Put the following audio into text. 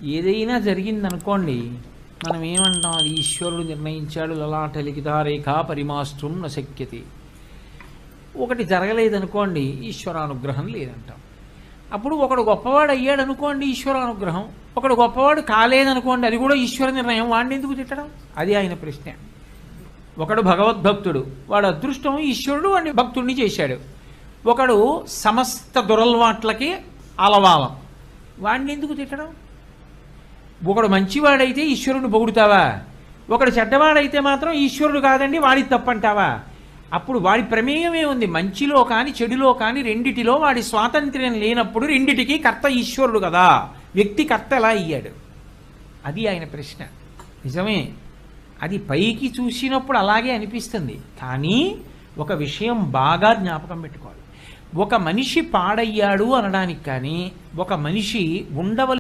ఏదైనా జరిగిందనుకోండి, మనం ఏమంటాం, అది ఈశ్వరుడు నిర్ణయించాడు, లలాట లిఖితారేఖ పరిమాస్త్రం నశక్యతే. ఒకటి జరగలేదనుకోండి, ఈశ్వరానుగ్రహం లేదంటాం. అప్పుడు ఒకడు గొప్పవాడు అయ్యాడు అనుకోండి, ఈశ్వరానుగ్రహం. ఒకడు గొప్పవాడు కాలేదనుకోండి, అది కూడా ఈశ్వర నిర్ణయం. వాడిని ఎందుకు తిట్టడం? అది ఆయన ప్రశ్న. ఒకడు భగవద్భక్తుడు, వాడు అదృష్టం, ఈశ్వరుడు వాడిని భక్తుడిని చేశాడు. ఒకడు సమస్త దురలవాట్లకి అలవాలం, వాడిని ఎందుకు తిట్టడం? ఒకడు మంచివాడైతే ఈశ్వరుని పొగుడుతావా? ఒకడు చెడ్డవాడైతే మాత్రం ఈశ్వరుడు కాదండి వాడి తప్పంటావా? అప్పుడు వాడి ప్రమేయమే ఉంది. మంచిలో కానీ చెడులో కానీ రెండిటిలో వాడి స్వాతంత్ర్యం లేనప్పుడు రెండిటికి కర్త ఈశ్వరుడు కదా, వ్యక్తి కర్త ఎలా అయ్యాడు? అది ఆయన ప్రశ్న. నిజమే, అది పైకి చూసినప్పుడు అలాగే అనిపిస్తుంది. కానీ ఒక విషయం బాగా జ్ఞాపకం పెట్టుకోవాలి. ఒక మనిషి పాడయ్యాడు అనడానికి కానీ, ఒక మనిషి ఉండవలసిన